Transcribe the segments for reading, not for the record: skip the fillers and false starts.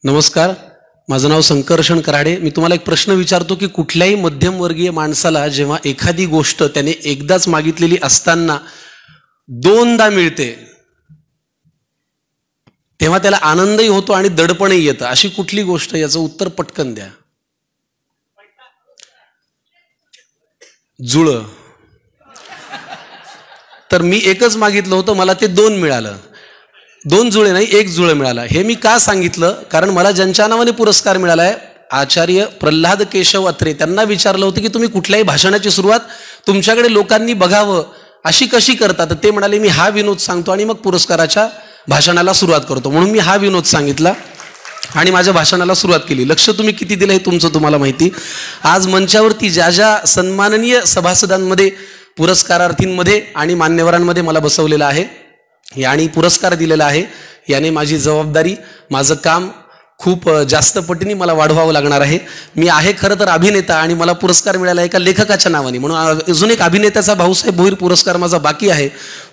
नमस्कार, माझं नाव संकर्षण कराडे। मी तुम्हाला एक प्रश्न विचारतो की कुठल्याही मध्यमवर्गीय माणसाला जेव्हा एखादी गोष्ट त्याने एकदाच मागितलेली असताना दोनदा मिळते तेव्हा त्याला आनंदही होतो आणि दडपणही येतं, अशी कुठली गोष्ट? याचं उत्तर पटकन द्या। जुळं। तर मी एकच मागितलं होतं, मला ते दोन मिळालं। दोन जुळे नाही, एक जुळं मिळालं। हे मी का सांगितलं? कारण मला ज्यांच्या नावाने पुरस्कार मिळालाय, आचार्य प्रल्हाद केशव अत्रे, त्यांना विचारलं होतं की तुम्ही कुठल्याही भाषणाची सुरुवात तुमच्याकडे लोकांनी बघावं अशी कशी करता? तर ते म्हणाले मी हा विनोद सांगतो आणि मग पुरस्काराच्या भाषणाला सुरुवात करतो। म्हणून मी हा विनोद सांगितला आणि माझ्या भाषणाला सुरुवात केली। लक्ष तुम्ही किती दिलं हे तुमचं तुम्हाला माहिती। आज मंचावरती ज्या ज्या सन्माननीय सभासदांमध्ये, पुरस्कारार्थींमध्ये आणि मान्यवरांमध्ये मला बसवलेलं आहे आणि पुरस्कार दिलेला आहे, याने माझी जबाबदारी, माझं काम खूप जास्त पटीने मला वाढवावं लागणार आहे। मी आहे खरं तर अभिनेता आणि मला पुरस्कार मिळाला एका लेखकाच्या नावाने, म्हणून अजून एक अभिनेत्याचा भाऊसाहेब भोईर पुरस्कार माझा बाकी आहे,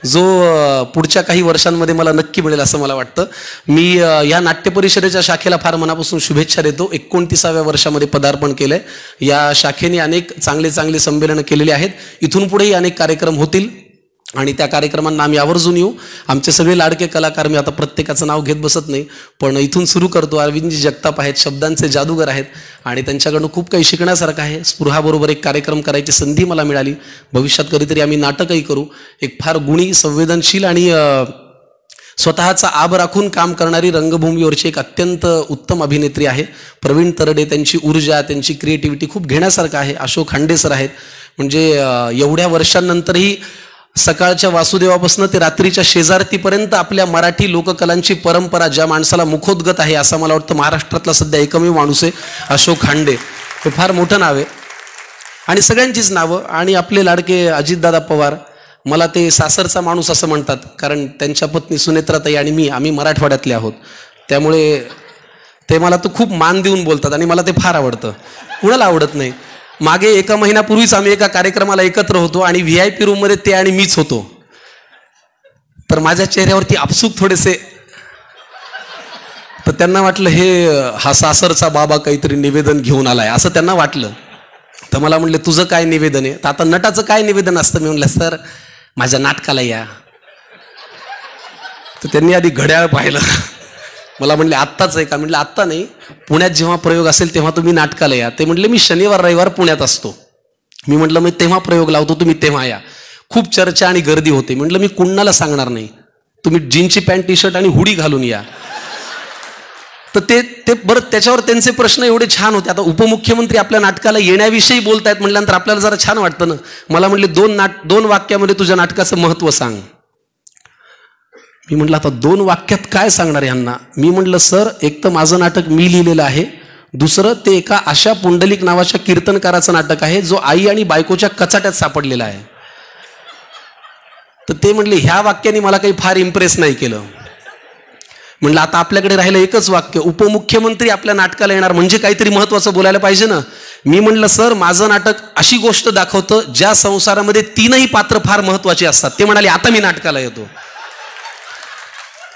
जो पुढच्या काही वर्षांमध्ये मला नक्की मिळेल असं मला वाटतं। मी या नाट्य परिषदेच्या शाखेला फार मनापासून शुभेच्छा देतो। 29व्या वर्षामध्ये पदार्पण केलंय। या शाखेने अनेक चांगले चांगले संमेलनं केलेली आहेत। इथून पुढेही अनेक कार्यक्रम होतील आणि त्या कार्यक्रमांना आम्ही आवर्जून येऊ। आमचे सगळे लाडके कलाकार, मी आता प्रत्येकाचं नाव घेत बसत नाही, पण इथून सुरू करतो। अरविंदजी जगताप आहेत, शब्दांचे जादूगर आहेत आणि त्यांच्याकडून खूप काही शिकण्यासारखं आहे। स्पृहाबरोबर एक कार्यक्रम करायची संधी मला मिळाली। भविष्यात कधीतरी आम्ही नाटकही करू। एक फार गुणी, संवेदनशील आणि स्वतःचा आब राखून काम करणारी रंगभूमीवरची एक अत्यंत उत्तम अभिनेत्री आहे प्रवीण तरडे। त्यांची ऊर्जा, त्यांची क्रिएटिव्हिटी खूप घेण्यासारखं आहे। अशोक खांडे सर आहेत, म्हणजे एवढ्या वर्षांनंतरही सकाळच्या वासुदेवापासून ते रात्रीच्या शेजारतीपर्यंत आपल्या मराठी लोककलांची परंपरा, ज्या माणसाला मुखोद्गत आहे असं मला वाटतं महाराष्ट्रातला सध्या एकमेव माणूस आहे अशोक खांडे। हे फार मोठं नाव आहे आणि सगळ्यांचीच नावं। आणि आपले लाडके अजितदादा पवार, मला ते सासरचा माणूस असं म्हणतात, कारण त्यांच्या पत्नी सुनेत्राताई आणि मी, आम्ही मराठवाड्यातले आहोत, त्यामुळे ते मला तो खूप मान देऊन बोलतात आणि मला ते फार आवडतं। कुणाला आवडत नाही? मागे एका महिन्यापूर्वीच आम्ही एका कार्यक्रमाला एकत्र होतो आणि VIP रूममध्ये ते आणि मीच होतो, तर माझ्या चेहऱ्यावरती आपसूक थोडेसे, तर त्यांना वाटलं हा सासरचा बाबा काहीतरी निवेदन घेऊन आलाय असं त्यांना वाटलं। तर मला म्हणले तुझं काय निवेदन आहे? तर आता नटाचं काय निवेदन असतं? मी म्हणलं सर माझ्या नाटकाला या। तर त्यांनी आधी घड्याळ पाहिलं, मला म्हणले आत्ताच आहे का? म्हटलं आत्ता नाही, पुण्यात जेव्हा प्रयोग असेल तेव्हा तुम्ही नाटकाला या। ते म्हटले मी शनिवार रविवार पुण्यात असतो। मी म्हटलं मी तेव्हा प्रयोग लावतो, तुम्ही तेव्हा या। खूप चर्चा आणि गर्दी होते। म्हटलं मी कुणाला सांगणार नाही, तुम्ही जीन्सची पॅन्ट टी शर्ट आणि हुडी घालून या। तर ते बरं, त्याच्यावर त्यांचे प्रश्न एवढे छान होते। आता उपमुख्यमंत्री आपल्या नाटकाला येण्याविषयी बोलतायत म्हटल्यानंतर आपल्याला जरा छान वाटतं ना। मला म्हणले दोन वाक्यामध्ये तुझ्या नाटकाचं महत्त्व सांग। मी म्हटलं आता 2 वाक्यात काय सांगणार यांना? मी म्हटलं सर, एक तर माझं नाटक मी लिहिलेलं आहे, दुसरं ते एका आशा पुंडलिक नावाच्या कीर्तनकाराचं नाटक आहे, जो आई आणि बायकोच्या कचाट्यात सापडलेला आहे। तर ते म्हटले ह्या वाक्याने मला काही फार इम्प्रेस नाही केलं। म्हटलं आता आपल्याकडे राहिलं एकच वाक्य, उपमुख्यमंत्री आपल्या नाटकाला येणार म्हणजे काहीतरी महत्त्वाचं बोलायला पाहिजे ना। मी म्हटलं सर माझं नाटक अशी गोष्ट दाखवतं ज्या संसारामध्ये 3ही पात्र फार महत्त्वाची असतात। ते म्हणाले आता मी नाटकाला येतो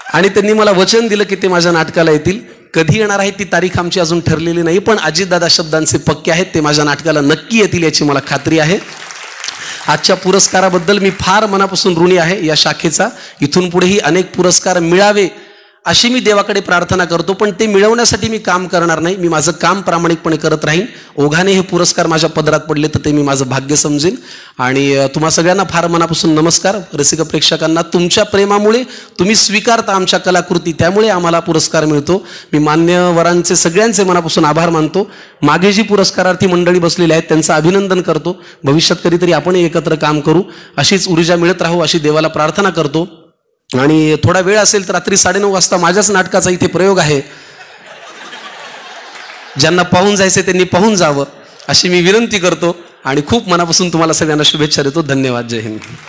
आणि त्यांनी मला वचन दिलं की ते माझ्या नाटकाला येतील। कधी येणार आहे ती तारीख आमची अजून ठरलेली नाही, पण अजितदादा शब्दांचे पक्के आहेत, ते माझ्या नाटकाला नक्की येतील याची मला खात्री आहे। आजच्या पुरस्काराबद्दल मी फार मनापासून ऋणी आहे या शाखेचा। इथून पुढेही अनेक पुरस्कार मिळावे अशी मी देवाकडे प्रार्थना करतो, पण ते मिळवण्यासाठी मी काम करणार नाही। मी माझं काम प्रामाणिकपणे करत राहीन। ओघाने हे पुरस्कार माझ्या पदरात पडले तर ते मी माझं भाग्य समजेन। आणि तुम्हा सगळ्यांना फार मनापासून नमस्कार। रसिक प्रेक्षकांना तुमच्या प्रेमामुळे तुम्ही स्वीकारता आमच्या कलाकृती, त्यामुळे आम्हाला पुरस्कार मिळतो। मी मान्यवरांचे सगळ्यांचे मनापासून आभार मानतो। मागे जी पुरस्कारार्थी मंडळी बसलेली आहेत त्यांचं अभिनंदन करतो। भविष्यात कधीतरी आपणही एकत्र काम करू, अशीच ऊर्जा मिळत राहू अशी देवाला प्रार्थना करतो। आणि थोडा वेळ असेल तर रात्री 9:30 वाजता माझ्याच नाटकाचा इथे प्रयोग आहे, ज्यांना पाहून जायचे त्यांनी पाहून जावं अशी मी विनंती करतो आणि खूप मनापासून तुम्हाला सगळ्यांना शुभेच्छा देतो। धन्यवाद। जय हिंद।